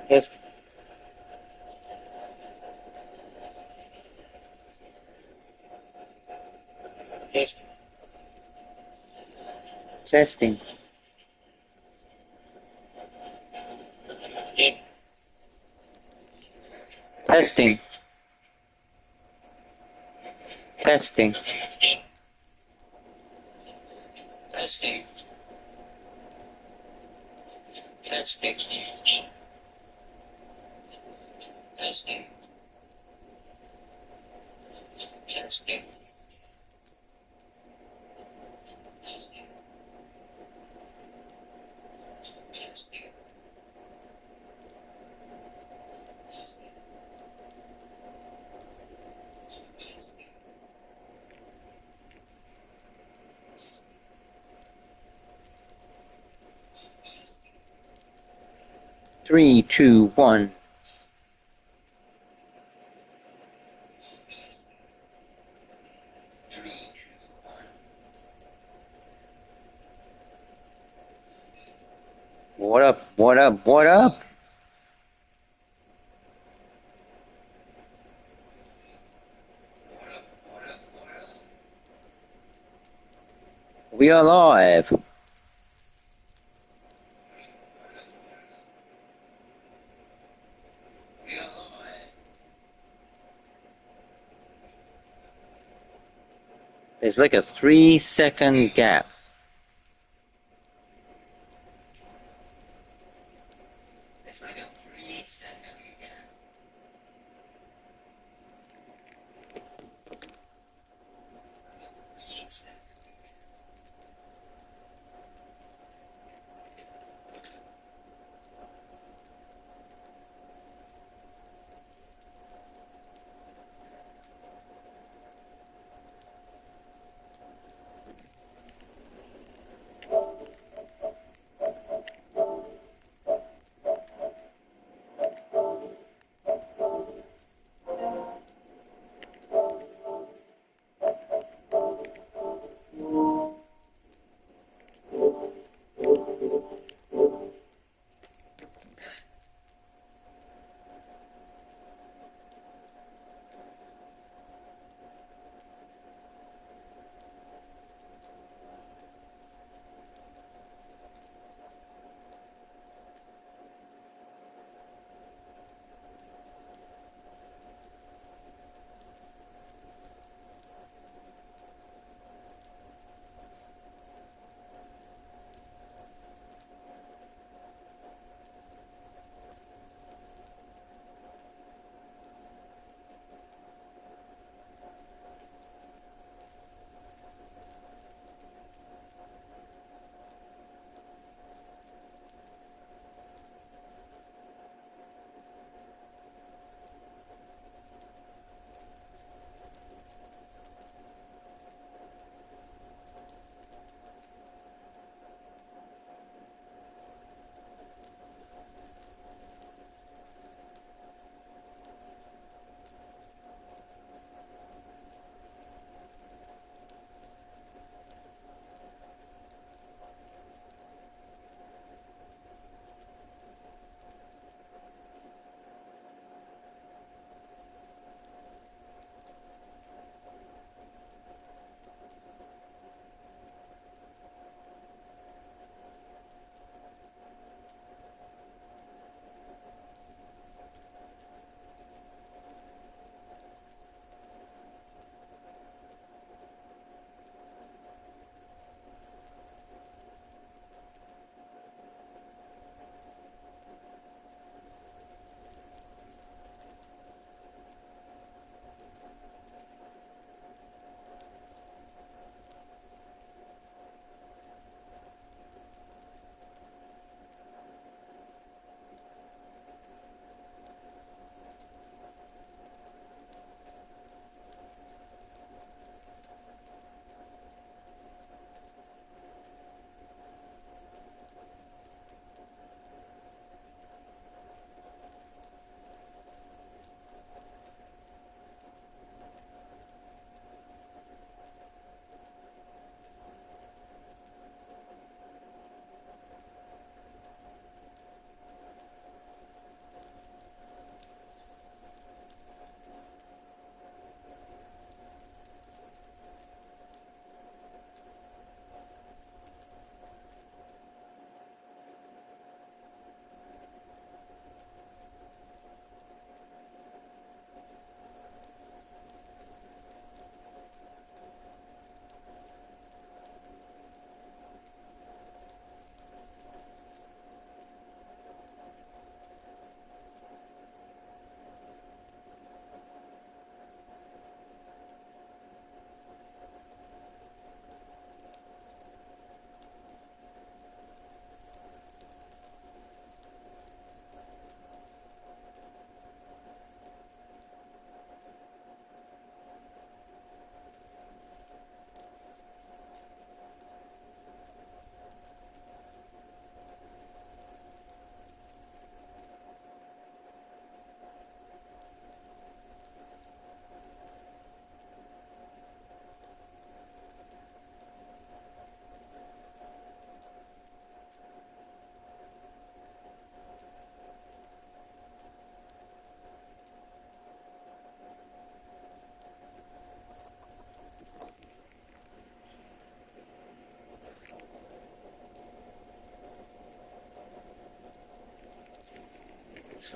Test, test, testing, test, testing, testing, testing, testing, testing, testing, testing. 3, 2, 1. What up? What up? What up? We are live. There's like a 3-second gap. There's like a 3-second gap.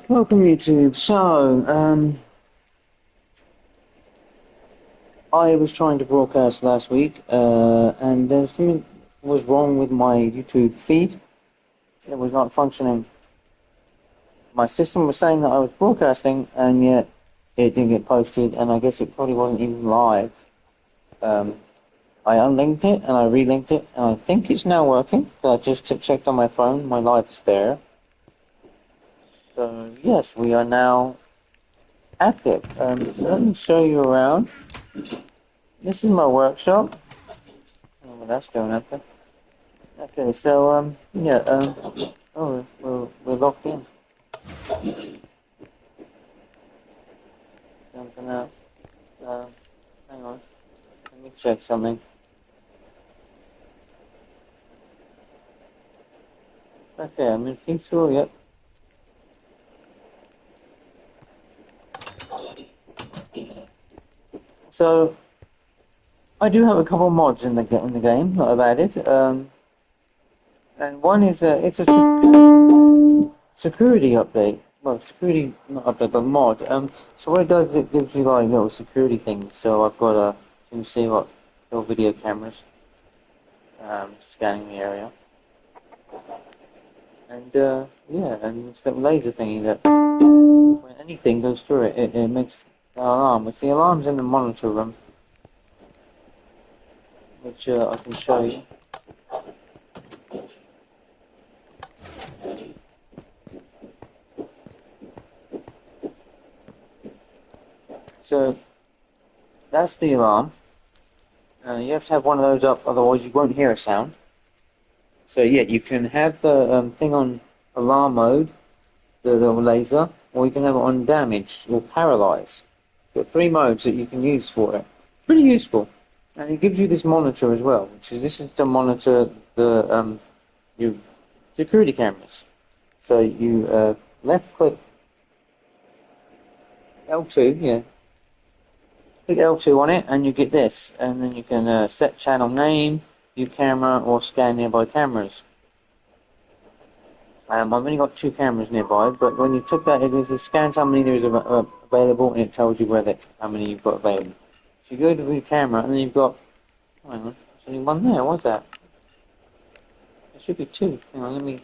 Welcome YouTube. So, I was trying to broadcast last week, and there's something was wrong with my YouTube feed. It was not functioning. My system was saying that I was broadcasting, and yet it didn't get posted, and I guess it probably wasn't even live. I unlinked it, and I relinked it, and I think it's now working. I just checked on my phone, my live is there. So, yes, we are now active. So let me show you around. This is my workshop. I don't know what that's doing up there. Okay, so, yeah, oh, we're locked in. Jumping out. Hang on. Let me check something. Okay, I'm in peaceful, yep. So, I do have a couple mods in the game that I've added. And one is it's a security update. Well, security not update, but mod. So what it does is it gives you like little security things. So I've got you can see what little video cameras scanning the area, and yeah, and this little laser thingy that when anything goes through it, it makes the alarm. If the alarm's in the monitor room, which I can show you. So that's the alarm. You have to have one of those up, otherwise you won't hear a sound. So yeah, you can have the thing on alarm mode, the little laser, or you can have it on damaged or paralyzed. So three modes that you can use for it. Pretty useful, and it gives you this monitor as well, which is this is to monitor the your security cameras. So you left click L2, yeah, click L2 on it, and you get this, and then you can set channel name, view camera, or scan nearby cameras. I've only got two cameras nearby, but when you click that, it was scans how many there's available, and it tells you how many you've got available. So you go to view camera, and then you've got, hang on, there's only one there, what's that? There should be two. Hang on, let me,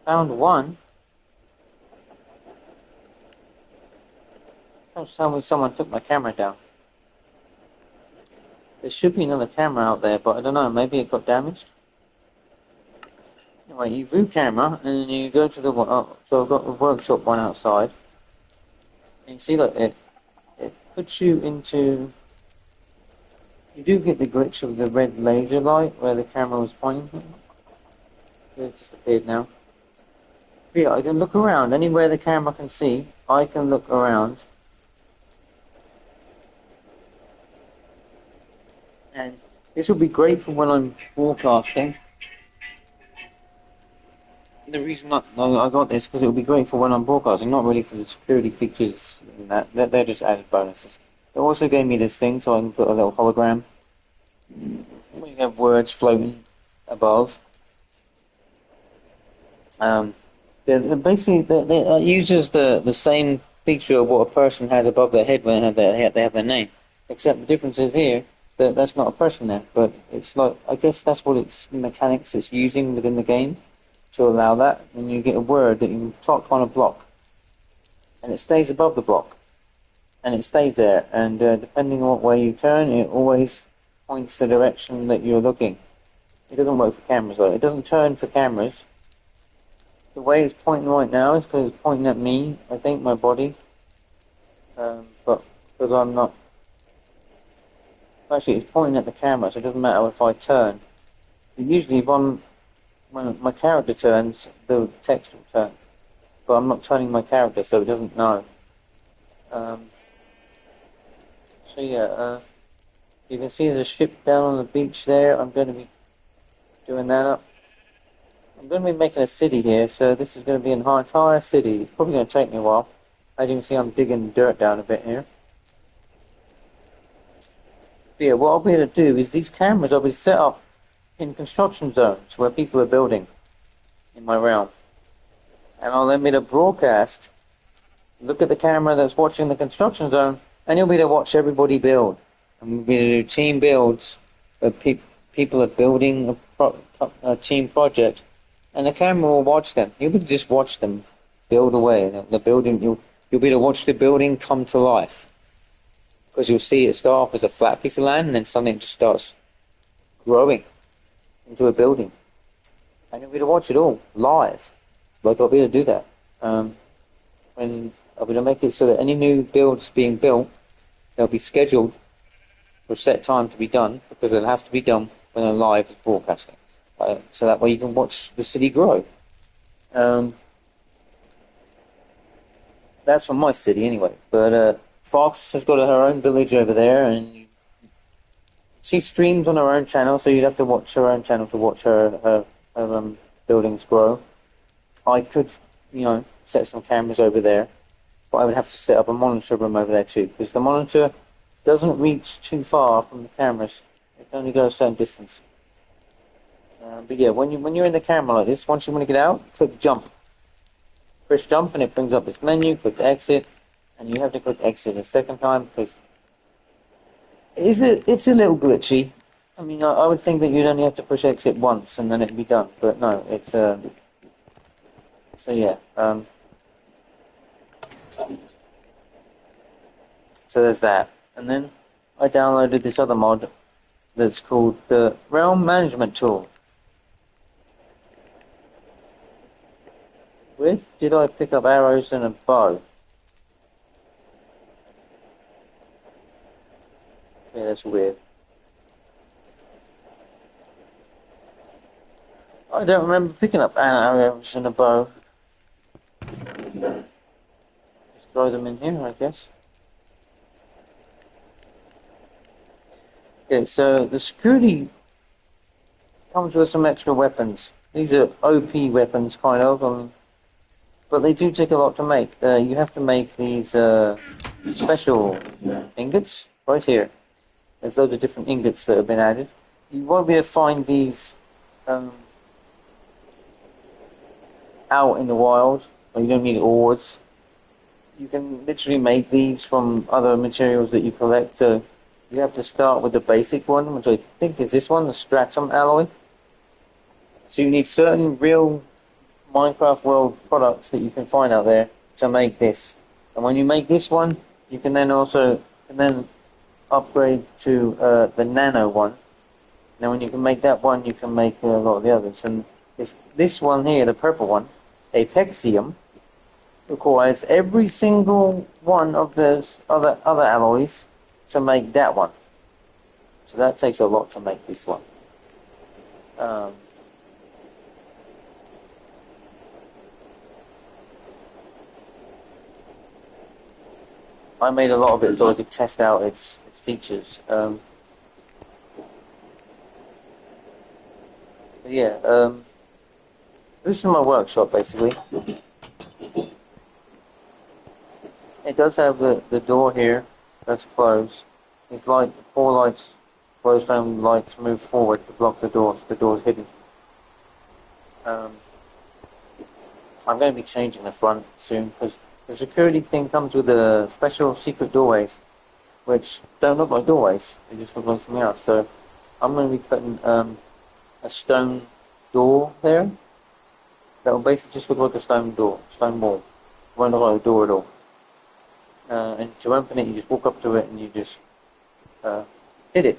found one. Don't tell me someone took my camera down. There should be another camera out there, but I don't know, maybe it got damaged. Anyway, you view camera, and then you go to the one, oh, so I've got the workshop one outside. And you see, look, it puts you into, you do get the glitch of the red laser light where the camera was pointing. It disappeared now. But yeah, I can look around, anywhere the camera can see, I can look around. And this will be great for when I'm broadcasting. The reason I got this because it will be great for when I'm broadcasting, not really for the security features and that. They're just added bonuses. It also gave me this thing so I can put a little hologram. We have words floating above. Basically, it uses the same feature of what a person has above their head when they have their name. Except the difference is here that that's not a person there, but it's like, I guess that's what its mechanics it's using within the game to allow that, and you get a word that you can plot on a block, and it stays above the block, and it stays there, and depending on what way you turn, it always points the direction that you're looking. It doesn't work for cameras though. It doesn't turn for cameras. The way it's pointing right now is because it's pointing at me, I think, my body, but because I'm not, actually it's pointing at the camera, so it doesn't matter if I turn. But usually when my character turns, the text will turn. But I'm not turning my character, so it doesn't know. So yeah, you can see there's a ship down on the beach there. I'm going to be doing that up. I'm going to be making a city here, so this is going to be an entire city. It's probably going to take me a while. As you can see, I'm digging dirt down a bit here. But yeah, what I'll be able to do is these cameras will be set up in construction zones where people are building in my realm. and I'll let me to broadcast. Look at the camera that's watching the construction zone, and you'll be able to watch everybody build. And we'll be able to do team builds. People are building a team project, and the camera will watch them. You'll be able to just watch them build away. The building, you'll be able to watch the building come to life. Because you'll see it start off as a flat piece of land, and then something just starts growing into a building. And you'll be able to watch it all live. Like I'll be able to do that. When I'll be able to make it so that any new builds being built, they'll be scheduled for a set time to be done, because they'll have to be done when they're live as broadcasting. So that way you can watch the city grow. That's from my city anyway. But Fox has got her own village over there, and she streams on her own channel, so you'd have to watch her own channel to watch her buildings grow. I could, set some cameras over there, but I would have to set up a monitor room over there too, because the monitor doesn't reach too far from the cameras. It can only go a certain distance. But yeah, when you're in the camera like this, once you want to get out, click jump. Press jump and it brings up this menu, click exit, and you have to click exit a second time because it's a little glitchy. I mean, I would think that you'd only have to push exit once and then it'd be done, but no, it's so yeah. So there's that, and then I downloaded this other mod that's called the Realm Management Tool. Where did I pick up arrows and a bow? Yeah, that's weird. I don't remember picking up arrows and a bow. Just throw them in here, I guess. Okay, so the security comes with some extra weapons. These are OP weapons, kind of, but they do take a lot to make. You have to make these special ingots right here. There's loads of different ingots that have been added. You won't be able to find these out in the wild, or you don't need ores. You can literally make these from other materials that you collect. So you have to start with the basic one, which I think is this one, the stratum alloy. So you need certain real Minecraft world products that you can find out there to make this. And when you make this one, you can then upgrade to the nano one. Now when you can make that one, you can make a lot of the others. And this one here, the purple one, Apexium, requires every single one of those other alloys to make that one. So that takes a lot to make this one. I made a lot of it so I could test out its features. But yeah, this is my workshop basically. It does have the door here that's closed. It's like 4 lights, glowstone lights move forward to block the door, so the door's hidden. I'm going to be changing the front soon because the security thing comes with a special secret doorways, which don't look like doorways, they just look like something else. So I'm going to be putting a stone door there that will basically just look like a stone wall. It won't look like a door at all. And to open it, you just walk up to it and you just hit it,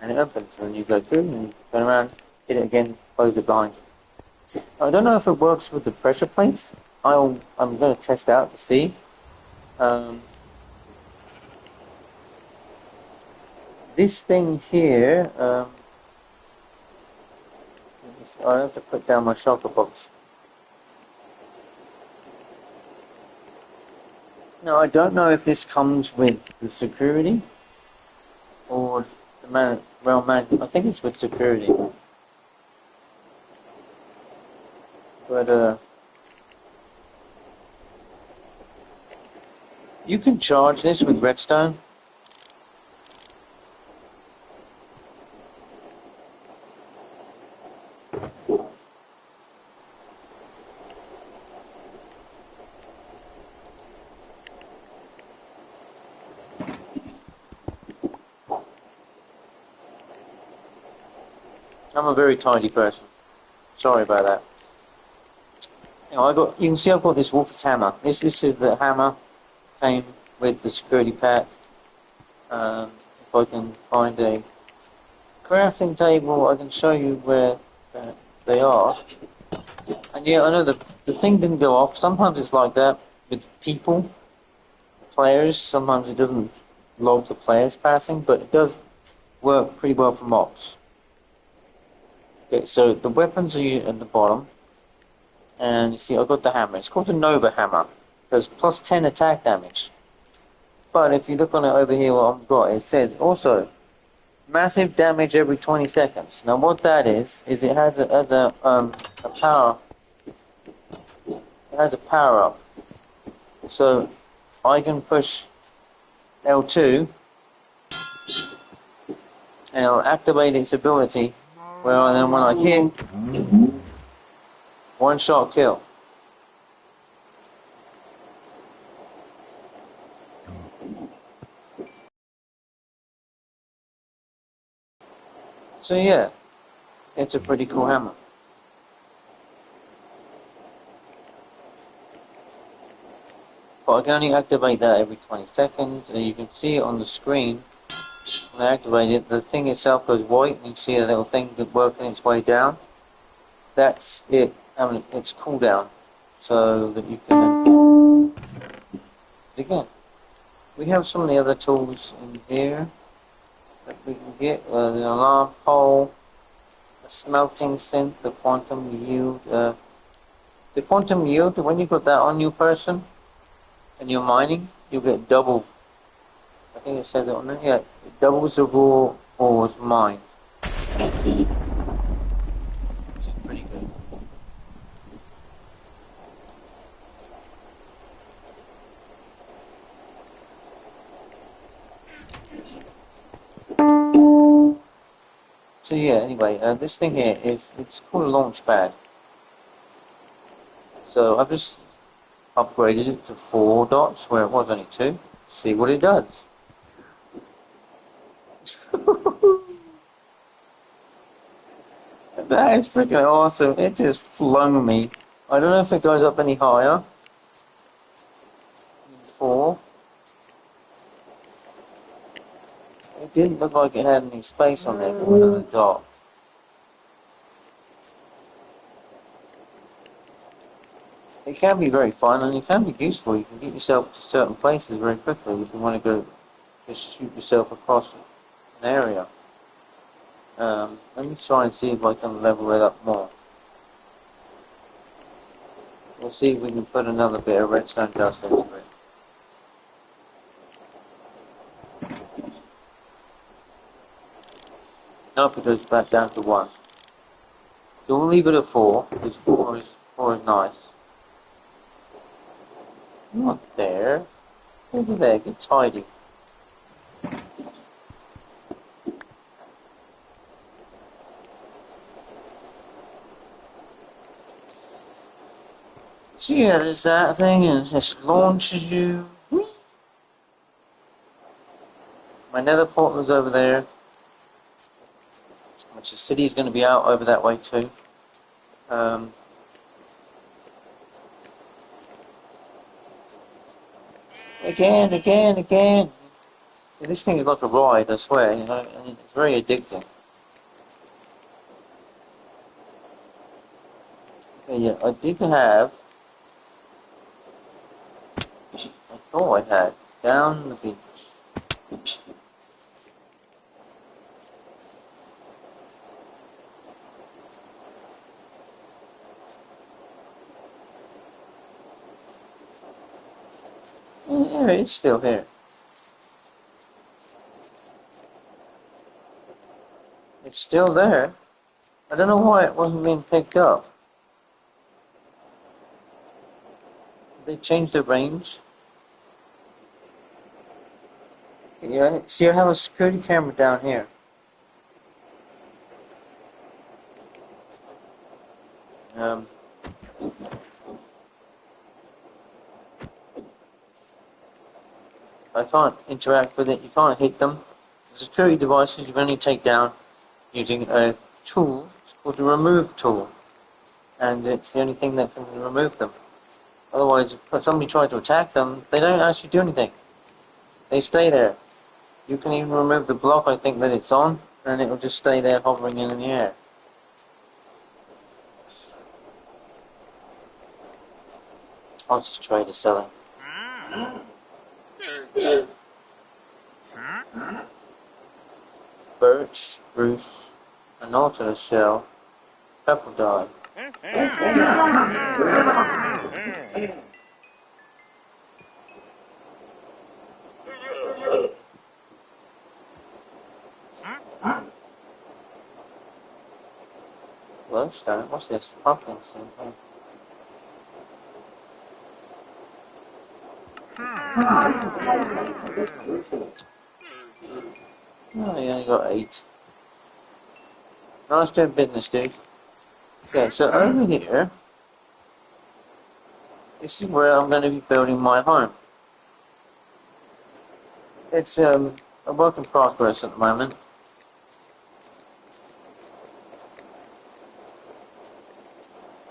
and it opens. And then you go through and turn around, hit it again, close it behind you. I don't know if it works with the pressure plates. I'm going to test out to see. This thing here, I have to put down my shulker box. No, I don't know if this comes with the security or the realm man. I think it's with security. But you can charge this with redstone. I'm a very tidy person. Sorry about that. You can see I've got this Wolf's hammer. This is the hammer came with the security pack. If I can find a crafting table, I can show you where they are. And yeah, I know the thing didn't go off. Sometimes it's like that with people, players. Sometimes it doesn't log the players passing, but it does work pretty well for mobs. Okay, so the weapons are at the bottom. And you see, I've got the hammer. It's called the Nova Hammer. Does plus 10 attack damage. But if you look on it over here, what I've got, it says also massive damage every 20 seconds. Now, what that is it has a power. It has a power up. So I can push L2 and it'll activate its ability. Well, then when I hit, one shot kill. So yeah, it's a pretty cool hammer. But I can only activate that every 20 seconds, and you can see it on the screen. When I activate it, the thing itself goes white, and you see a little thing working its way down. That's it, having its cooldown, so that you can again. We have some of the other tools in here that we can get. The alarm pole, the smelting synth, the quantum yield. The quantum yield, when you put that on your person and you're mining, you get double. I think it says it on there. Yeah, it doubles the raw ores mined. Which is pretty good. So yeah, anyway, this thing here it's called a launch pad. So I've just upgraded it to 4 dots where it was only 2. See what it does. That is freaking awesome. It just flung me. I don't know if it goes up any higher. 4. It didn't look like it had any space on there for another dot. It can be very fun and it can be useful. You can get yourself to certain places very quickly if you want to go just shoot yourself across an area. Let me try and see if I can level it up more. We'll see if we can put another bit of redstone dust into it. Nope, it goes back down to 1. So we'll leave it at 4, because 4 is nice. Not there. Over there, get tidy. So yeah, there's that thing, and it just launches you. My nether portal is over there, which the city is going to be out over that way too. Again. Yeah, this thing is like a ride, I swear, you know, and it's very addicting. Okay, yeah, I did have, I thought I had, down the beach. Yeah, it's still here. It's still there. I don't know why it wasn't being picked up. They changed the range. Yeah, see I have a security camera down here. I can't interact with it, you can't hit them. The security devices you can only take down using a tool. It's called the remove tool, and it's the only thing that can remove them. Otherwise, if somebody tries to attack them, they don't actually do anything. They stay there. You can even remove the block, I think, that it's on, and it will just stay there hovering in the air. I'll just try to sell it. Birch, spruce, an nautilus shell, purple dye. Glowstone? What's this? Pumpkin seed. Oh, you only got 8. Nice doing business, dude. Okay, so over here, this is where I'm going to be building my home. It's a work in progress at the moment.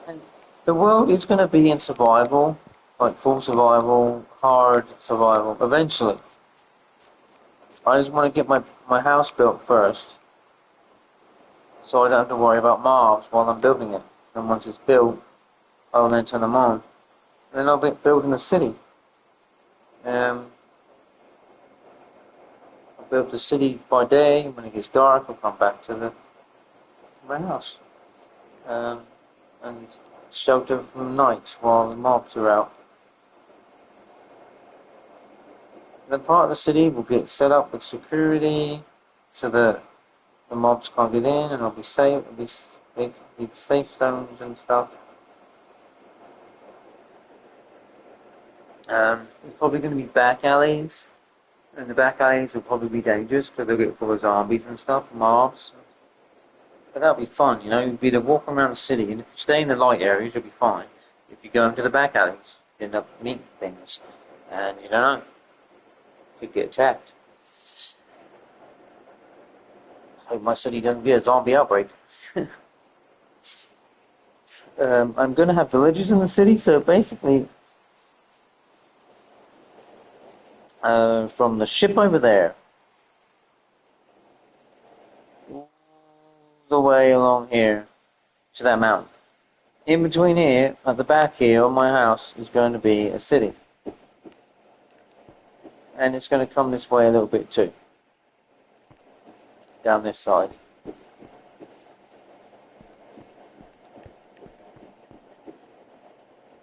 And the world is going to be in survival, like full survival, hard survival, eventually. I just want to get my house built first, so I don't have to worry about mobs while I'm building it. And once it's built, I'll then turn them on. And then I'll be building a city. I'll build the city by day. When it gets dark, I'll come back to my house. And shelter from the night while the mobs are out. The part of the city will get set up with security so that the mobs can't get in, and it'll be safe. It'll be safe zones and stuff. There's probably going to be back alleys, and the back alleys will probably be dangerous because they'll get full of zombies and stuff, mobs. But that'll be fun, you know. You'll be to walk around the city, and if you stay in the light areas, you'll be fine. If you go into the back alleys, you end up meeting things, and you don't know. You could get attacked. Hope my city doesn't get a zombie outbreak. I'm going to have villages in the city, so basically, from the ship over there, all the way along here to that mountain. In between here, at the back here of my house, is going to be a city. And it's going to come this way a little bit too. Down this side.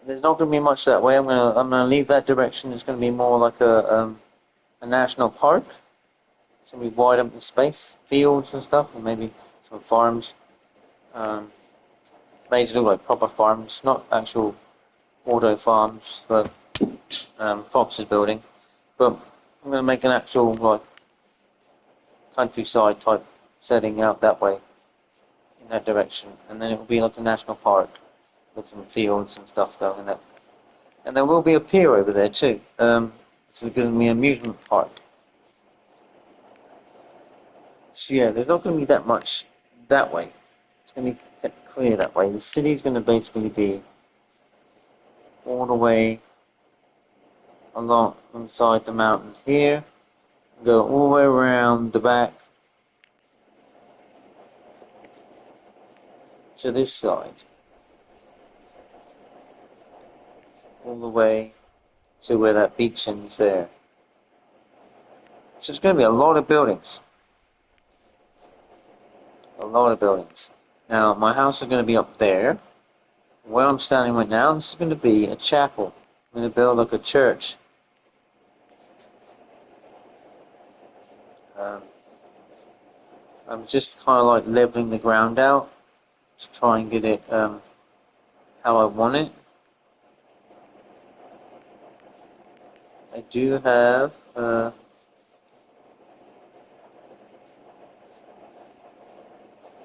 There's not going to be much that way. I'm going to leave that direction. It's going to be more like a national park. It's going to be wide open space, fields and stuff, and maybe some farms. Made to look like proper farms, not actual auto farms that Fox is building. But I'm going to make an actual like countryside type setting out that way, in that direction, and then it will be like a national park with some fields and stuff going in there. And there will be a pier over there too. It's going to be an amusement park. So yeah, there's not going to be that much that way. It's going to be kept clear that way. The city's going to basically be all the way along inside the mountain here, go all the way around the back to this side, all the way to where that beach ends there. So it's going to be a lot of buildings. A lot of buildings. Now, my house is going to be up there. Where I'm standing right now, this is going to be a chapel. I'm going to build like a church. I'm just kind of like leveling the ground out to try and get it how I want it. I do have oh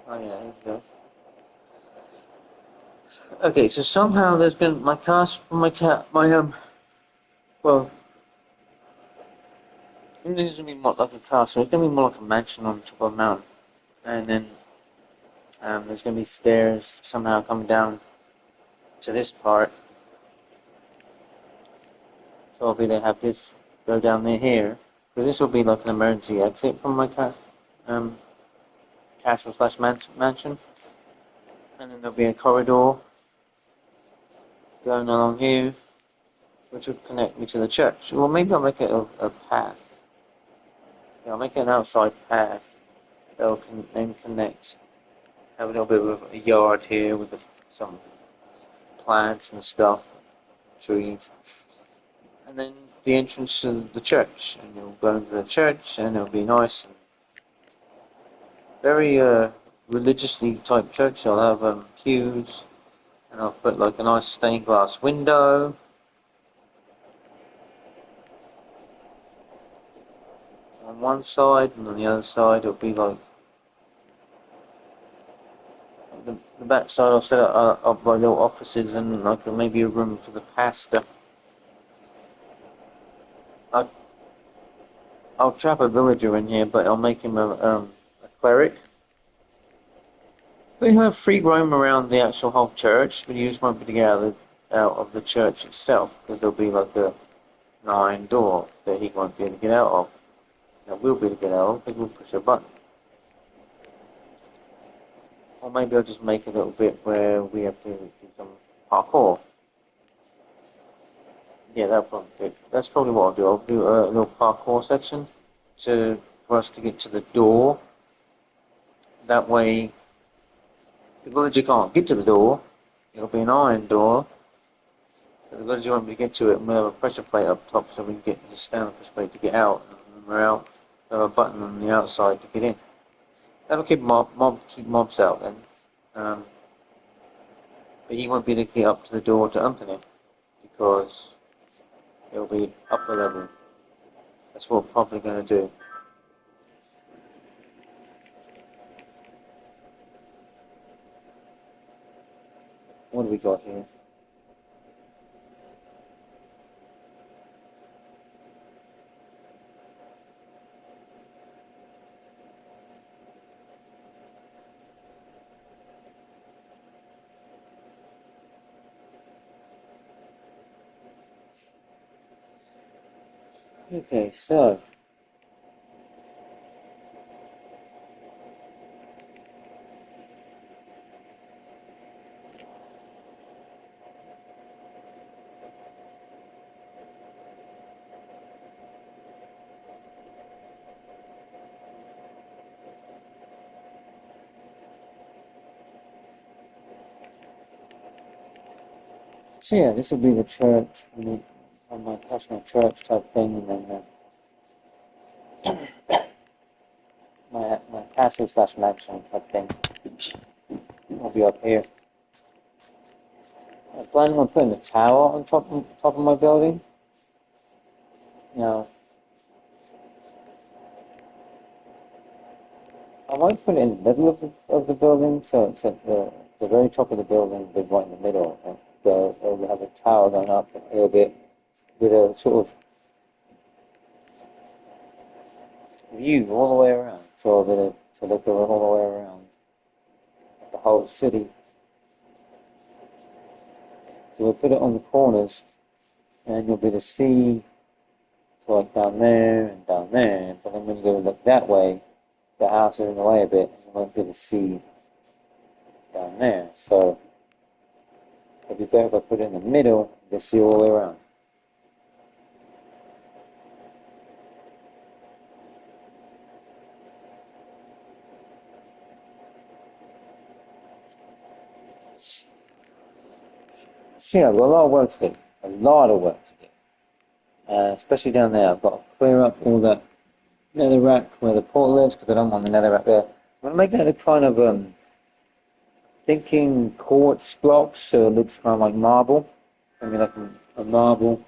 yeah, here we go. Okay, so somehow there's been my cast, well, this is gonna be more like a castle. It's gonna be more like a mansion on top of a mountain, and then There's going to be stairs somehow coming down to this part. So I'll be to have this go down there here. So this will be like an emergency exit from my castle slash mansion. And then there'll be a corridor going along here, which will connect me to the church. Well, maybe I'll make it a path. Yeah, I'll make it an outside path that'll then connect. Have a little bit of a yard here with some plants and stuff, trees. And then the entrance to the church. And you'll go into the church and it'll be nice and very religiously type church. I'll have pews and I'll put like a nice stained glass window. On one side, and on the other side it'll be like the back side. I'll set up my little offices and like maybe a room for the pastor. I'll trap a villager in here, but I'll make him a cleric. We have free roam around the actual whole church, but you just won't be able to get out of the church itself because there'll be like a iron door that he won't be able to get out of. Now we'll be able to get out of because we'll push a button. Or maybe I'll just make a little bit where we have to do some parkour. Yeah, that's probably what I'll do. I'll do a little parkour section for us to get to the door. That way, the villager can't get to the door. It'll be an iron door. So the villager won't be able to get to it, and we'll have a pressure plate up top so we can just stand on the pressure plate to get out. And when we're out, we'll have a button on the outside to get in. That'll keep mobs out then. But he won't be able to get up to the door to open it because it'll be upper level. That's what we're probably going to do. What do we got here? Okay, so yeah, this will be the church, my personal church type thing, and then my castle slash mansion type thing will be up here. I'm planning on putting a tower on top of my building. Now, I might put it in the middle of the building, so it's at the very top of the building, but right in the middle. And we'll have a tower going up a little bit with a sort of view all the way around. So they go all the way around the whole city. So we'll put it on the corners, and you'll be able to see, so like down there and down there. But then when you go look that way, the house is in the way a bit, and you won't be able to see down there. So it'd be better if I put it in the middle, you can see all the way around. So yeah, I've got a lot of work to do. A lot of work to do. Especially down there. I've got to clear up all that netherrack where the portal is, because I don't want the netherrack there. I'm going to make that a kind of thinking quartz blocks, so it looks kind of like marble. I mean, like a marble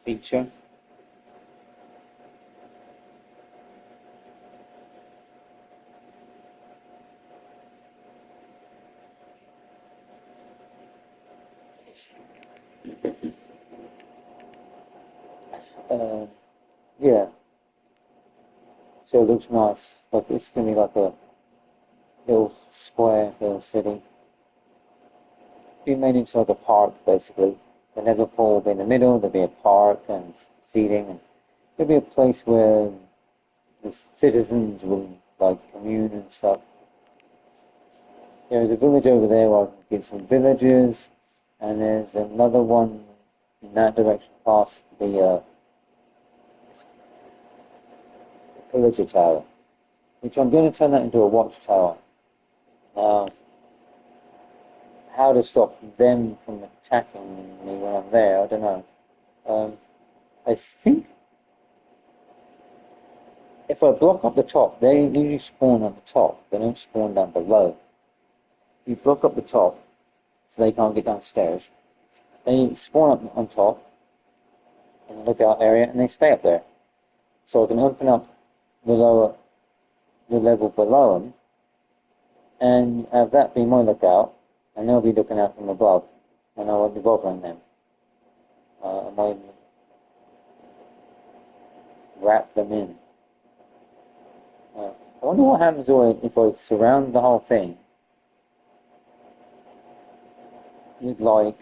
feature. Yeah. So it looks nice. Like it's gonna be like a little square for the city. Be made into like a park basically. The Liverpool will be in the middle, there'll be a park and seating, and there'll be a place where the citizens will like commune and stuff. There's a village over there where I can get some villagers, and there's another one in that direction past the pillager tower, which I'm going to turn that into a watchtower. Uh, how to stop them from attacking me when I'm there, I don't know. I think if I block up the top, they usually spawn at the top. They don't spawn down below. You block up the top, so they can't get downstairs. They spawn up on top in the lookout area, and they stay up there. So I can open up the level below them, and have that be my lookout, and they'll be looking out from above, and I won't be bothering them. I might wrap them in. I wonder what happens if I surround the whole thing with like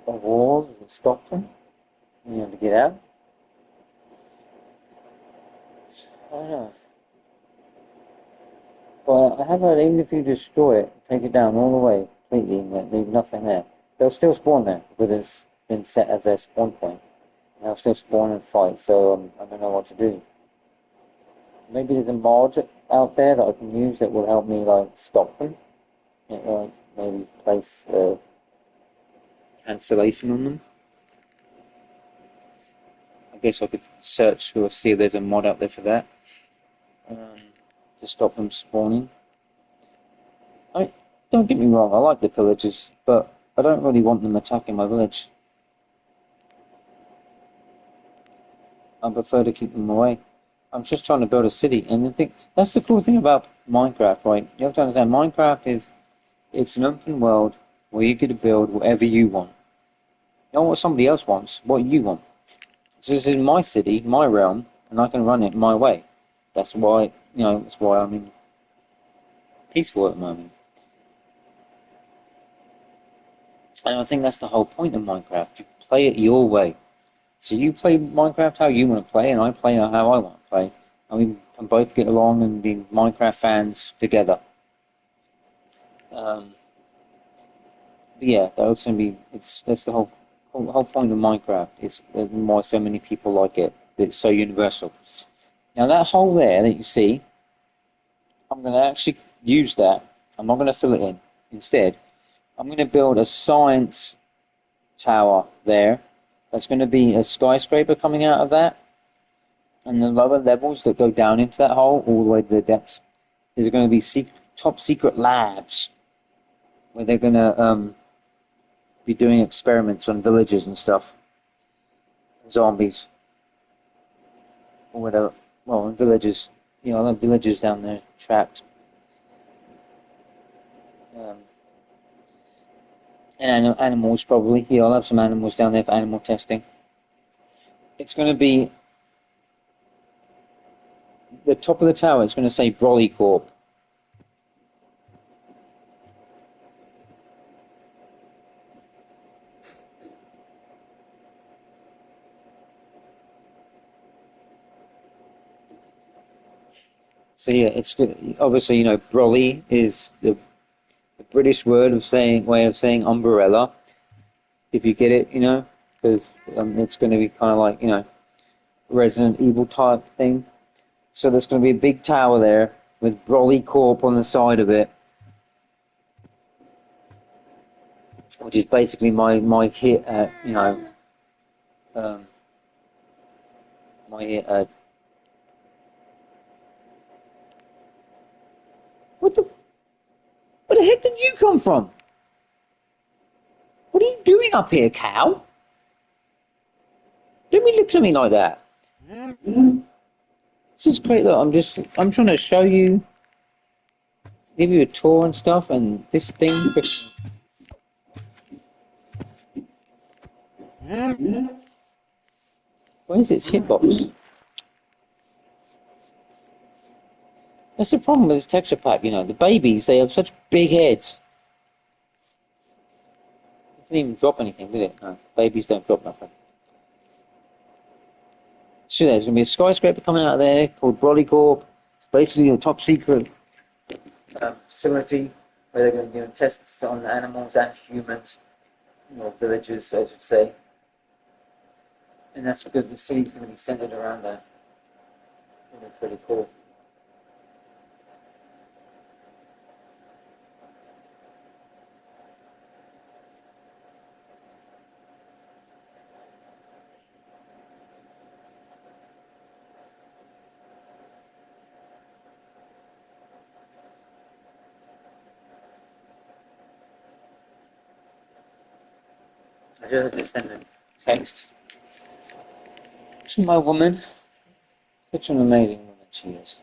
a wall that stop them, to get out. I don't know. But I have heard even if you destroy it, take it down all the way completely and leave nothing there, they'll still spawn there because it's been set as their spawn point. And they'll still spawn and fight, so I don't know what to do. Maybe there's a mod out there that I can use that will help me like stop them. Maybe place cancellation on them. I guess I could search or see if there's a mod out there for that. To stop them spawning. Don't get me wrong, I like the pillagers, but I don't really want them attacking my village. I prefer to keep them away. I'm just trying to build a city, and that's the cool thing about Minecraft, right? You have to understand, Minecraft it's an open world where you get to build whatever you want. Not what somebody else wants, what you want. So this is my city, my realm, and I can run it my way. That's why I'm in peaceful at the moment. And I think that's the whole point of Minecraft. You play it your way. So you play Minecraft how you want to play, and I play how I want to play. And we can both get along and be Minecraft fans together. But yeah, that's the whole point of Minecraft. It's why so many people like it. It's so universal. Now that hole there that you see, I'm going to actually use that. I'm not going to fill it in. Instead, I'm going to build a science tower there. That's going to be a skyscraper coming out of that. And the lower levels that go down into that hole, all the way to the depths, is going to be top secret labs where they're going to be doing experiments on villages and stuff. Zombies. Or whatever. Well, villages. I'll have villages down there trapped. And animals probably. Yeah, I'll have some animals down there for animal testing. It's going to be the top of the tower. It's going to say Brolly Corp. So yeah, it's good. Obviously, Brolly is the British way of saying umbrella. If you get it, because it's going to be kind of like Resident Evil type thing. So there's going to be a big tower there with Brolly Corp on the side of it, which is basically my hit at my hit at where the heck did you come from? What are you doing up here, cow? Don't be looking at me like that. This is great. Look, I'm trying to show you, give you a tour and stuff, and this thing. Where's its hitbox? That's the problem with this texture pack, you know. The babies, they have such big heads. It didn't even drop anything, did it? No, babies don't drop nothing. So there's going to be a skyscraper coming out of there called Brolly Corp. It's basically a top secret facility where they're going to do tests on animals and humans, or villagers, I should say. And that's good. The city's going to be centered around that. It'll be pretty cool. I just had to send a text to my woman. Such an amazing woman she is.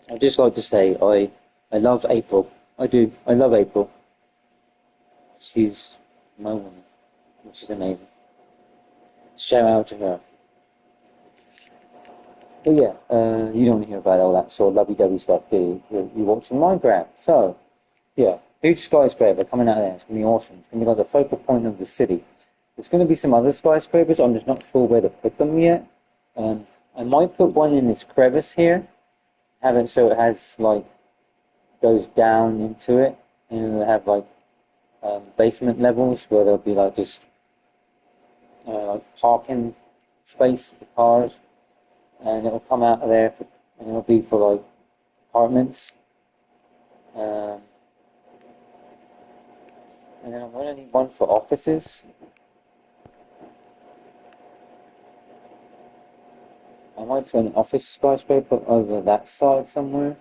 I'd just like to say I love April. I do. I love April. She's my woman, which is amazing. Shout out to her. But yeah, you don't hear about all that sort of lovey-dovey stuff, do you? You're watching Minecraft. So, yeah, huge skyscraper coming out of there. It's going to be awesome. It's going to be like the focal point of the city. There's going to be some other skyscrapers. I'm just not sure where to put them yet. I might put one in this crevice here. Have it so it has, like, goes down into it. And it'll have, like, basement levels where there'll be, like, just like parking space for cars. And it'll come out of there and it'll be for like apartments. And then I'm going to need one for offices. I might put an office skyscraper over that side somewhere.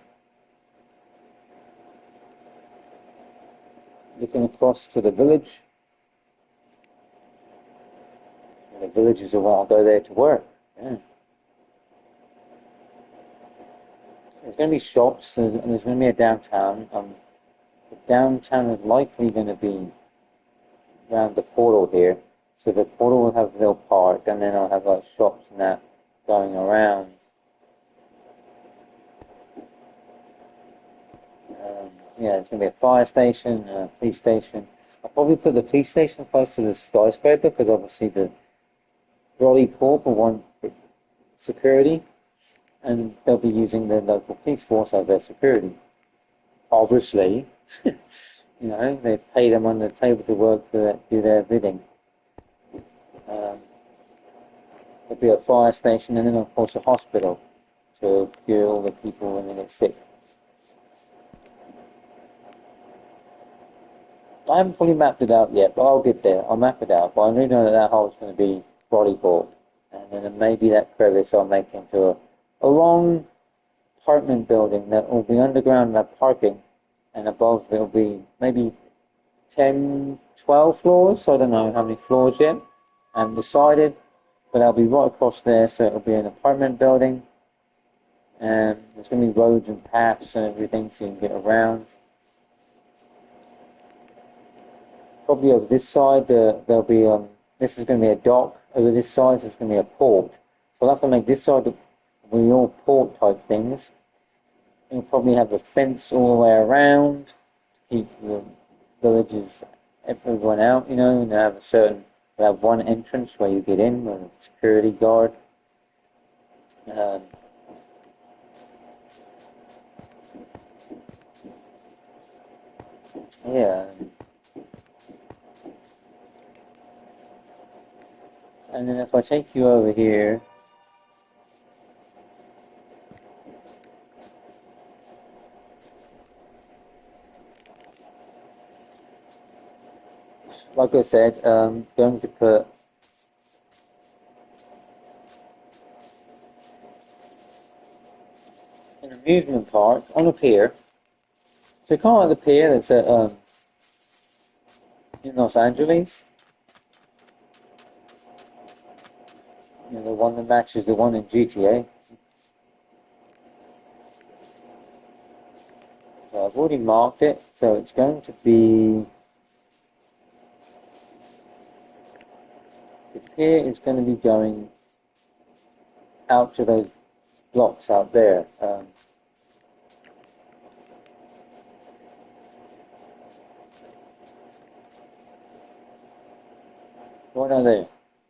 Looking across to the village. And the villagers will want to go there to work. Yeah. There's going to be shops, and there's going to be a downtown. The downtown is likely going to be around the portal here. So the portal will have a little park, and then I'll have like shops and that going around. Yeah, there's going to be a fire station, a police station. I'll probably put the police station close to the skyscraper because obviously the Brolly Corp will want security, and they'll be using the local police force as their security. Obviously, you know, they pay them on the table to work for that, do their bidding. There'll be a fire station and then of course a hospital to cure all the people when they get sick. I haven't fully mapped it out yet, but I'll get there. I'll map it out, but I do know that that hole's going to be bodyboard. And then maybe that crevice I'll make into a long apartment building that will be underground and have parking, and above it'll be maybe 10, 12 floors. I don't know how many floors yet. I haven't decided, but I'll be right across there, so it'll be an apartment building, and there's going to be roads and paths and everything so you can get around. Probably over this side, there'll be, this is going to be a dock. Over this side, there's going to be a port. So I'll have to make this side be all port type things. You'll probably have a fence all the way around to keep the villagers, everyone out, you know, and they'll have one entrance where you get in with a security guard. Yeah. And then if I take you over here, like I said, going to put an amusement park on a pier. So kind of like the pier that's at, in Los Angeles. You know, the one that matches the one in GTA. So I've already marked it, so it's going to be, the pier is going to be going out to those blocks out there. Right out there.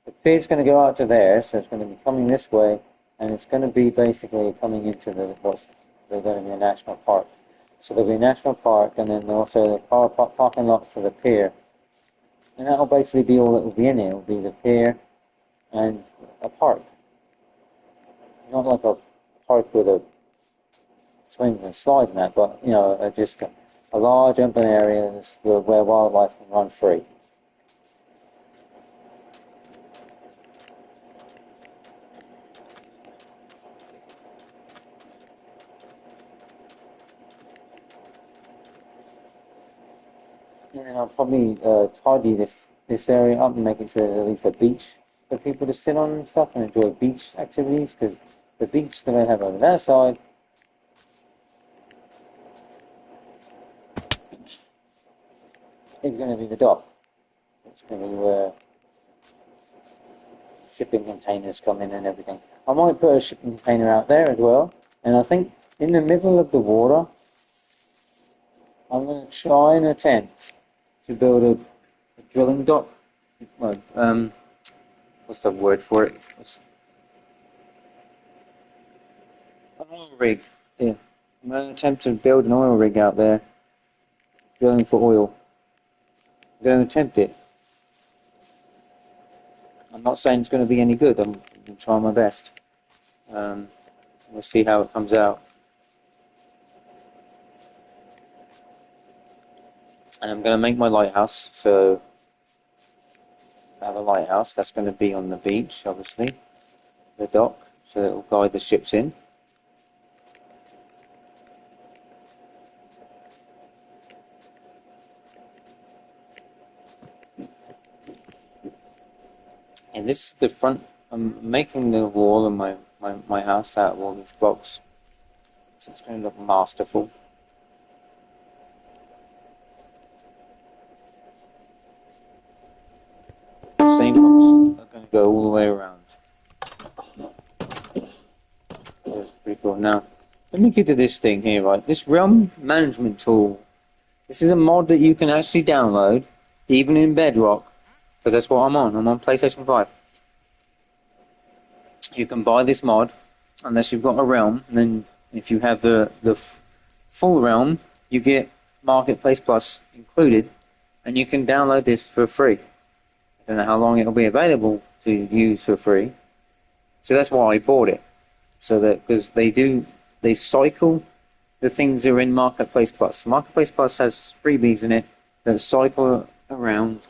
The pier's going to go out to there, so it's going to be coming this way, and it's going to be basically coming into what's going to be a national park. So there'll be a national park, and then also the parking lot for the pier. And that'll basically be all that will be in it. It'll be the pier and a park. Not like a park with a swings and slides and that, but just a large open area where wildlife can run free. And then I'll probably tidy this area up and make it so there's at least a beach for people to sit on and stuff and enjoy beach activities, because the beach that I have over that side is going to be the dock. It's going to be where shipping containers come in and everything. I might put a shipping container out there as well, and I think in the middle of the water I'm going to try and attempt to build a drilling dock. Well, what's the word for it? An oil rig. Yeah. I'm going to attempt to build an oil rig out there, drilling for oil. I'm going to attempt it. I'm not saying it's going to be any good. I'm going to try my best. We'll see how it comes out. And I'm going to make my lighthouse. So I have a lighthouse. That's going to be on the beach, obviously, the dock, so it will guide the ships in. And this is the front. I'm making the wall of my house out of all these blocks, so it's going to look masterful. The same blocks are going to go all the way around. That's pretty cool. Now, let me get to this thing here, right? This realm management tool. This is a mod that you can actually download, even in Bedrock, because that's what I'm on. I'm on PlayStation 5. You can buy this mod, unless you've got a realm, and then if you have the full realm, you get Marketplace Plus included, and you can download this for free. I don't know how long it'll be available to use for free, so that's why I bought it. So that, because they cycle the things that are in Marketplace Plus. Marketplace Plus has freebies in it that cycle around.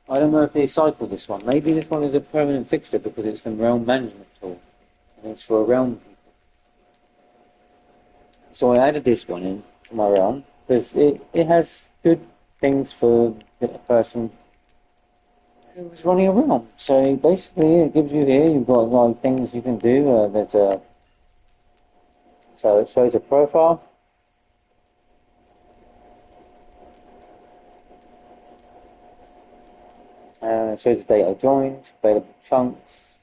I don't know if they cycle this one. Maybe this one is a permanent fixture because it's a realm management tool. And it's for a realm people. So I added this one in for my realm because it has good things for a person who's running a realm. So basically it gives you here, you've got like things you can do. So it shows a profile. It shows the date I joined, available chunks,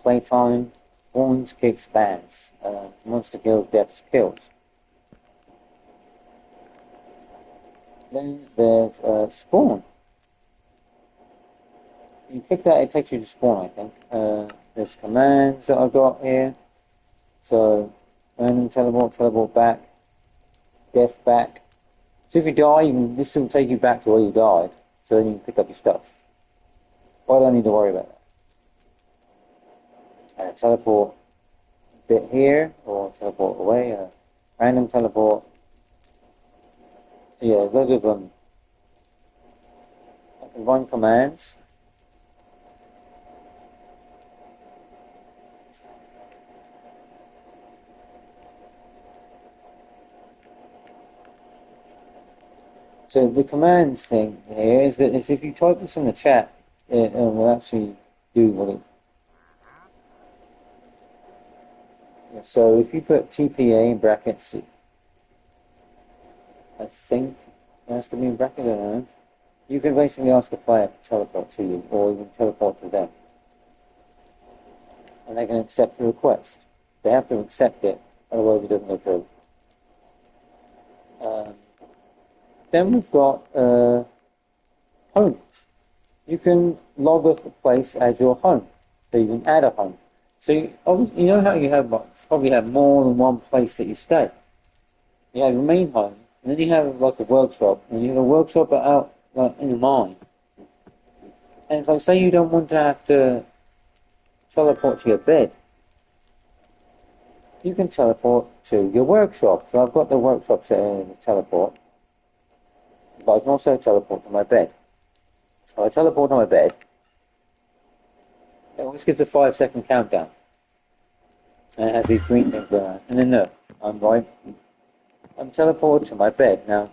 playtime, warns, kicks, bans, monster kills, deaths, kills. Then there's spawn. You click that, it takes you to spawn, I think. There's commands that I've got here. So, random teleport back, death back. So if you die, this will take you back to where you died. So then you can pick up your stuff. I don't need to worry about that. Teleport bit here, or teleport away. Random teleport. So yeah, there's loads of them. I can run commands. So the commands thing here is that if you type this in the chat, it will actually do what it. So if you put TPA in brackets, I think it has to be in bracket, I don't know. You can basically ask a player to teleport to you, or you can teleport to them. And they can accept the request. They have to accept it, otherwise it doesn't go through. Um, then we've got homes. You can log a place as your home, so you can add a home. So you know how you have probably have more than one place that you stay. You have your main home, and then you have like a workshop, and you have a workshop out like in your mind. And it's like, say you don't want to have to teleport to your bed, you can teleport to your workshop. So I've got the workshop set as a teleport, but I can also teleport to my bed. So I teleport to my bed. It always gives a 5-second countdown. And it has these green things going on. And then look, I'm teleported to my bed. Now,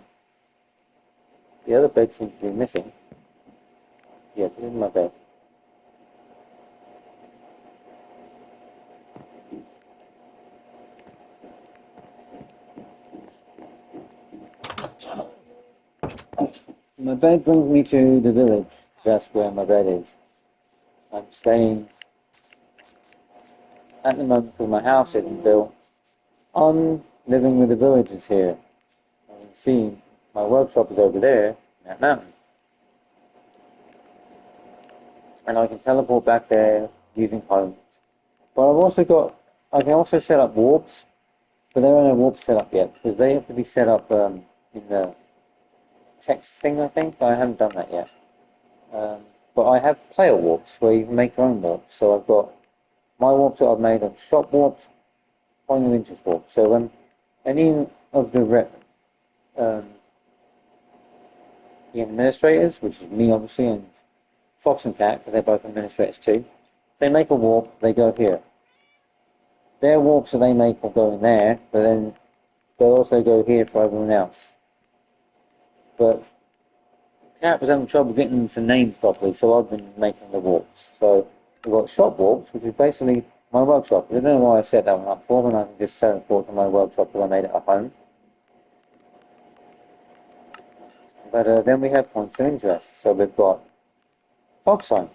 the other bed seems to be missing. Yeah, this is my bed. My bed brings me to the village. That's where my bed is. I'm staying at the moment because my house isn't built. I'm living with the villagers here. You can see my workshop is over there in that mountain. And I can teleport back there using homes. But I can also set up warps, but there are no warps set up yet because they have to be set up in the text thing, I think. I haven't done that yet. But I have player warps where you can make your own warps. So I've got my warps that I've made on shop warps, point of interest warps. So any of um, the administrators, which is me obviously, and Fox and Cat, because they're both administrators too, if they make a warp, they go here. Their warps that they make will go in there, but then they'll also go here for everyone else. But Cat was having trouble getting some names properly, so I've been making the warps. So we've got shop warps, which is basically my workshop. I don't know why I set that one up for, and I can just teleport to my workshop because I made it at home. But then we have points of interest. So we've got Foxhome.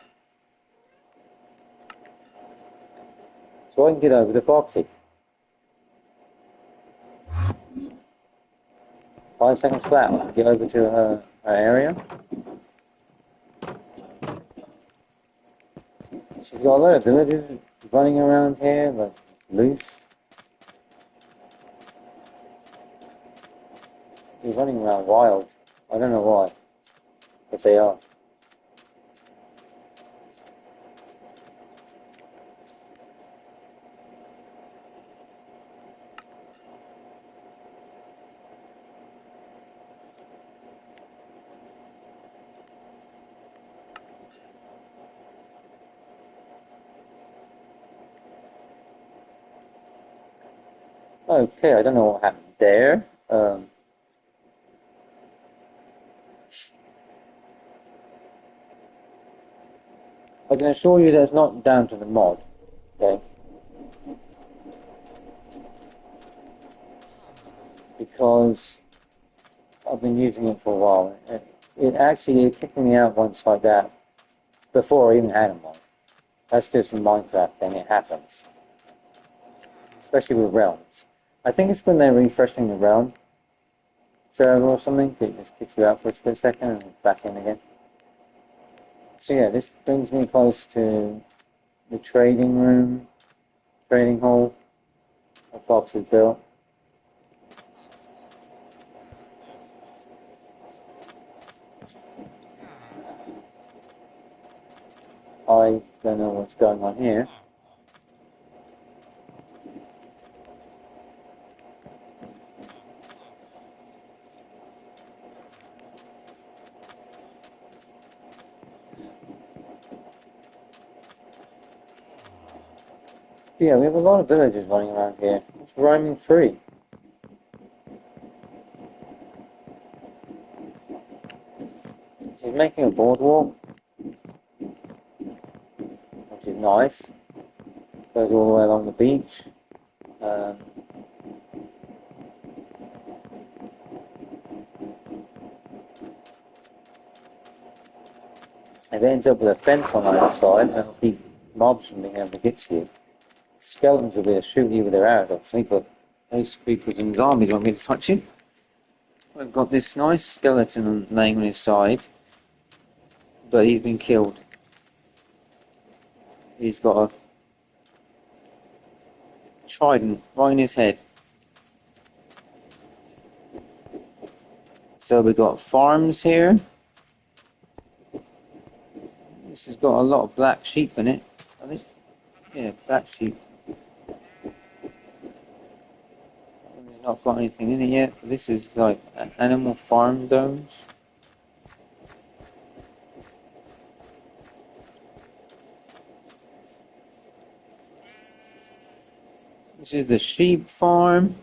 So I can get over to Foxy. 5 seconds flat, I can get over to her area. She's got a lot of villagers running around here, like loose. They're running around wild. I don't know why, but they are. Okay, I don't know what happened there. I can assure you that's not down to the mod, okay? Because I've been using it for a while. It kicked me out once like that before I even had a mod. That's just from Minecraft and it happens. Especially with realms. I think it's when they're refreshing the realm server or something, it just kicks you out for a split second and it's back in again. So yeah, this brings me close to the trading room, trading hall that Fox has built. I don't know what's going on here. Yeah, we have a lot of villagers running around here. It's roaming free. She's making a boardwalk, which is nice. Goes all the way along the beach. Um, It ends up with a fence on either side, and it'll keep mobs from being able to get to you. Skeletons will be able to shoot you with their arrows, obviously, but those creepers and zombies won't be able to touch you. We've got this nice skeleton laying on his side, but he's been killed. He's got a trident right in his head. So we've got farms here. This has got a lot of black sheep in it, I think. Yeah, black sheep. It's not got anything in it yet, but this is like an animal farm zones. This is the sheep farm.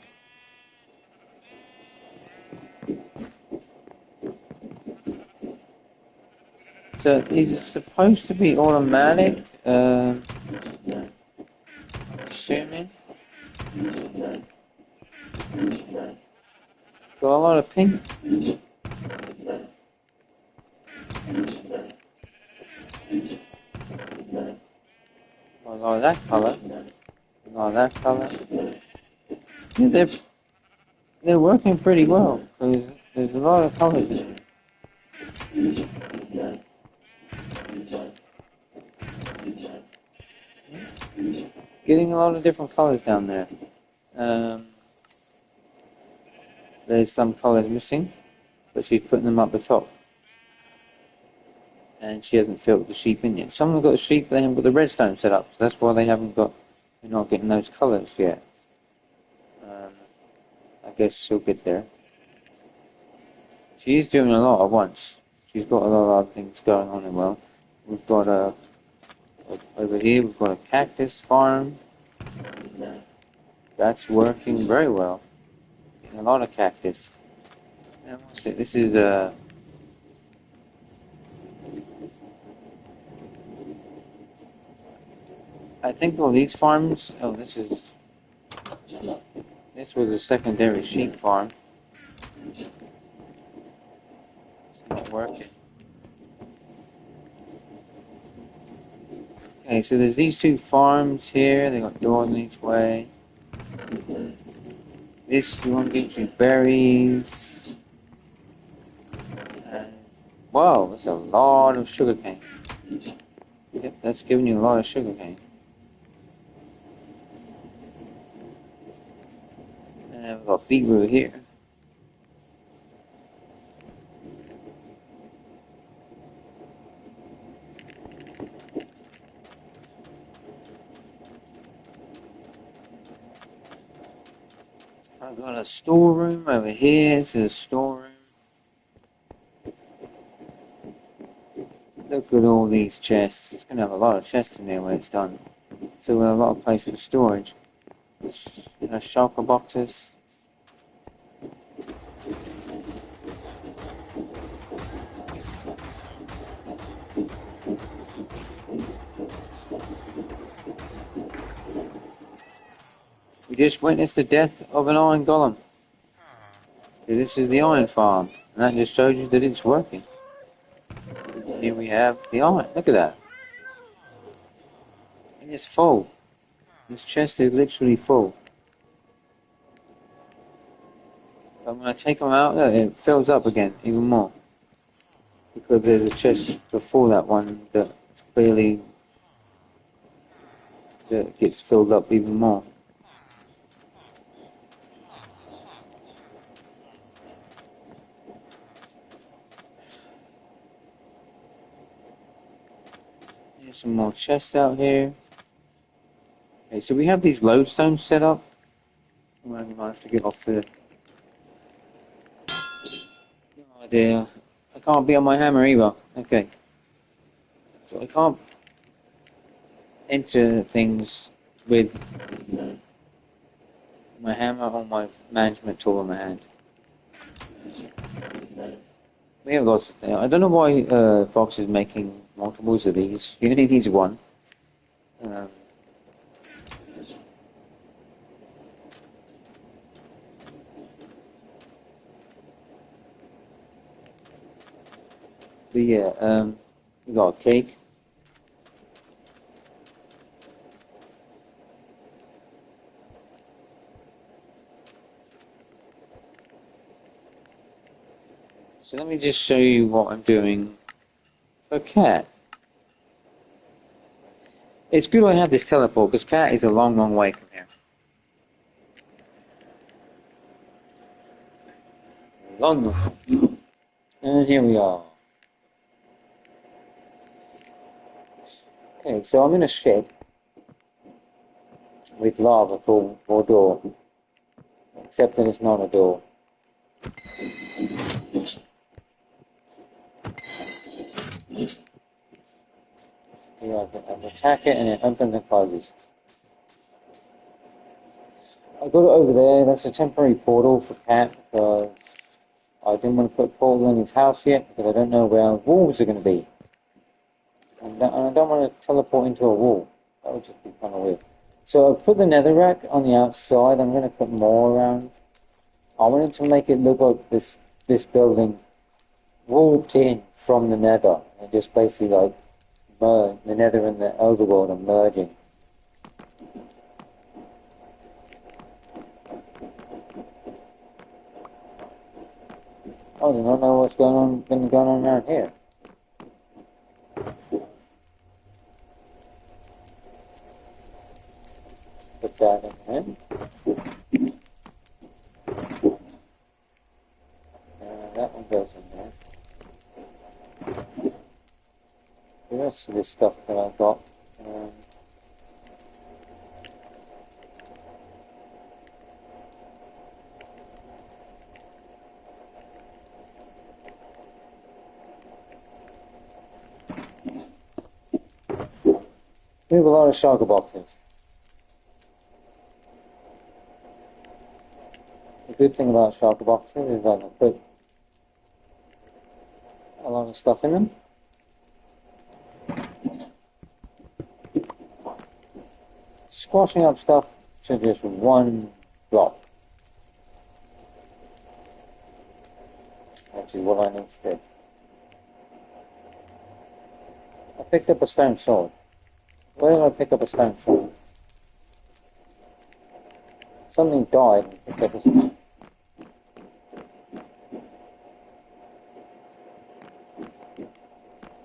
So it's supposed to be automatic, assuming. Got a lot of pink. I like that colour. I like that colour. Yeah, they're working pretty well because there's a lot of colours in it. Getting a lot of different colours down there. There's some colours missing, but she's putting them up the top. And she hasn't filled the sheep in yet. Some have got the sheep, they haven't got the redstone set up, so that's why they're not getting those colours yet. I guess she'll get there. She's doing a lot at once. She's got a lot of things going on as well. We've got over here, we've got a cactus farm. That's working very well. Getting a lot of cactus. And what's it? This is I think all these farms. Oh, this was a secondary sheep farm. It's not working. Okay, so there's these two farms here. They got doors in each way. This one gives you berries. And, wow, that's a lot of sugarcane. Yep, that's giving you a lot of sugarcane. And we've got beetroot here. I've got a storeroom over here. This is a storeroom. Look at all these chests. It's going to have a lot of chests in there when it's done. So we'll have a lot of place for storage. Shulker boxes. We just witnessed the death of an iron golem. So this is the iron farm. And that just shows you that it's working. Here we have the iron. Look at that. And it's full. This chest is literally full. But when I take them out, it fills up again, even more. Because there's a chest before that one that clearly that gets filled up even more. There's some more chests out here. Okay, so we have these lodestones set up. Well, you might have to get off the... Oh dear. I can't be on my hammer either. Okay. So I can't enter things with my hammer or my management tool in my hand. We have lots of things. I don't know why Fox is making multiples of these. You only need one. But yeah, We got a cake. So let me just show you what I'm doing for Cat. It's good I have this teleport because Cat is a long, long way from here. Long. And here we are. Okay, so I'm in a shed with lava for a door, except that it's not a door. You have attack it and it opens and closes. I got it over there. That's a temporary portal for Cat because I didn't want to put a portal in his house yet because I don't know where wolves are going to be. And I don't want to teleport into a wall. That would just be kind of weird. So I put the netherrack on the outside. I'm going to put more around. I wanted to make it look like this building warped in from the nether. And just basically like merge, the nether and the overworld are merging. I do not know what's been going on around here. Put that in there. That one goes in there. The rest of this stuff that I've got. We have a lot of shulker boxes. The good thing about shulker boxes is I can put a lot of stuff in them. Squashing up stuff to just one block, which is what I need to do. I picked up a stone sword. Where did I pick up a stone sword? Something died and picked up a stone.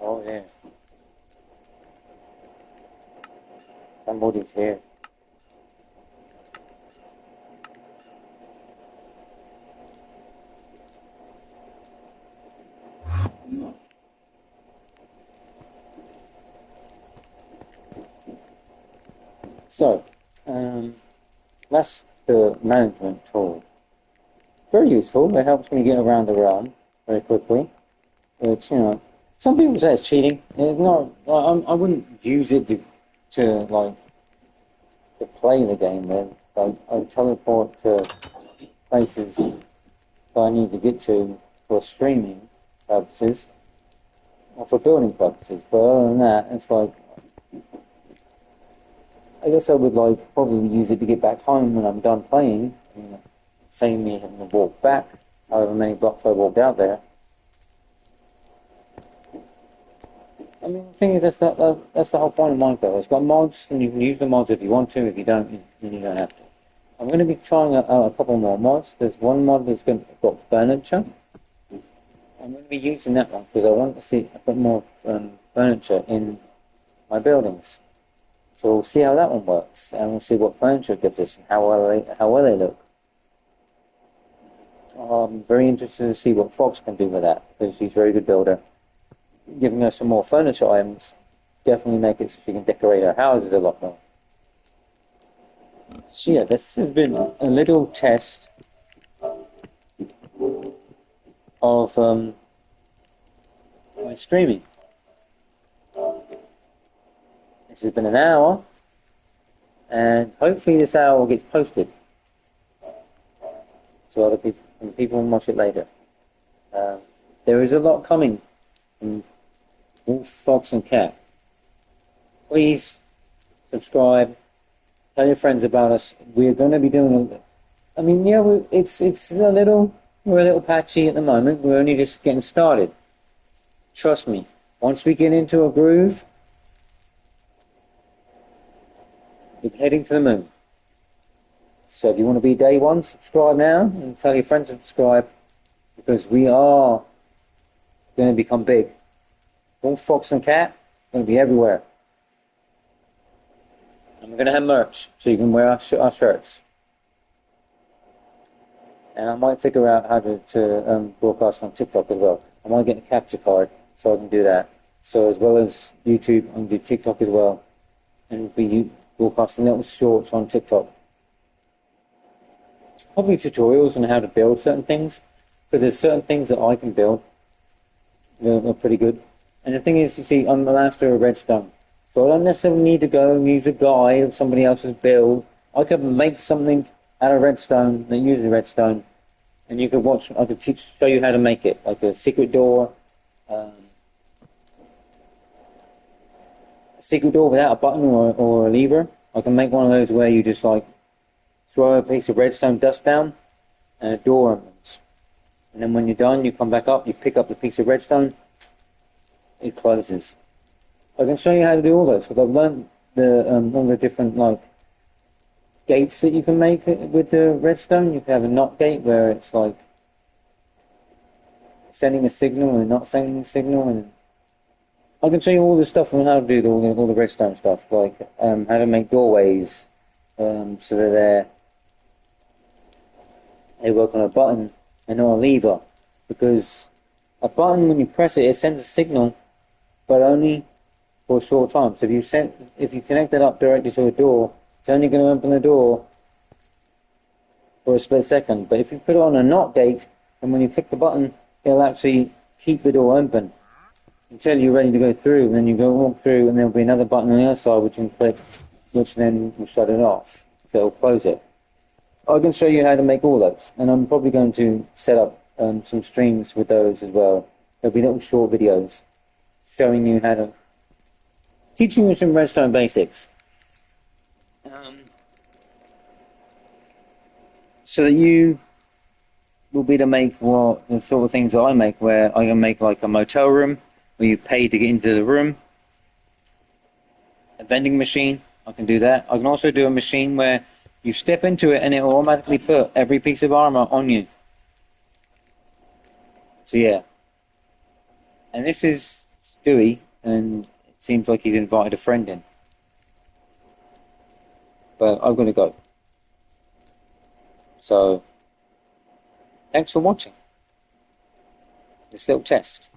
Oh yeah. Somebody's here. So, that's the management tool. Very useful. It helps me get around the realm very quickly. But, some people say it's cheating. It's not. I wouldn't use it to play the game with. I teleport to places that I need to get to for streaming purposes or for building purposes. But other than that, it's like I guess I would probably use it to get back home when I'm done playing, saving me having to walk back, however many blocks I walked out there. I mean, the thing is, that's the whole point of Minecraft. It's got mods, and you can use the mods if you want to. If you don't, then you don't have to. I'm going to be trying a couple more mods. There's one mod that's got furniture. I'm going to be using that one because I want to see a bit more furniture in my buildings. So we'll see how that one works, and we'll see what furniture gives us and how well they look. I'm very interested to see what Fox can do with that because she's a very good builder. Giving her some more furniture items definitely make it so she can decorate her houses a lot more. So yeah, this has been a little test of my streaming. This has been an hour, and hopefully this hour gets posted so other people can watch it later. There is a lot coming from Wolf, Fox and Cat. Please subscribe. Tell your friends about us. We're going to be doing we're a little patchy at the moment. We're only just getting started. Trust me, Once we get into a groove, we're heading to the moon. So if you want to be day one, subscribe now and tell your friends to subscribe because we are going to become big. Wolf, Fox and Cat going to be everywhere. And we're going to have merch so you can wear our shirts. And I might figure out how to broadcast on TikTok as well. I might get a capture card so I can do that. So as well as YouTube, I can do TikTok as well. And be broadcasting little shorts on TikTok. Probably tutorials on how to build certain things. Because there's certain things that I can build. They're pretty good. And the thing is, you see, I'm a master of redstone. So I don't necessarily need to go and use a guide of somebody else's build. I could make something out of redstone that uses redstone. And you could watch, I could show you how to make it. Like a secret door. A secret door without a button or a lever. I can make one of those where you just like throw a piece of redstone dust down and a door opens. And then when you're done, you come back up, you pick up the piece of redstone, it closes. I can show you how to do all those because I've learned all the different like gates that you can make with the redstone. You can have a NOT gate where it's like sending a signal and not sending a signal, and I can show you all the stuff on how to do all the redstone stuff, like how to make doorways so that they work on a button and not a lever, because a button, when you press it, it sends a signal, but only for a short time. So if you connect it up directly to a door, it's only going to open the door for a split second. But if you put it on a NOT gate, and when you click the button, it'll actually keep the door open until you're ready to go through. And then you walk through, and there'll be another button on the other side which you can click, which then will shut it off. So it'll close it. I can show you how to make all those, and I'm probably going to set up some streams with those as well. There'll be little short videos showing you how to, teaching you some redstone basics, so that you will be able to make what the sort of things I make, where I can make like a motel room where you pay to get into the room, a vending machine. I can do that. I can also do a machine where you step into it and it will automatically put every piece of armor on you. So yeah. And this is Stewie, and it seems like he's invited a friend in. But I've got to go. So, thanks for watching this little test.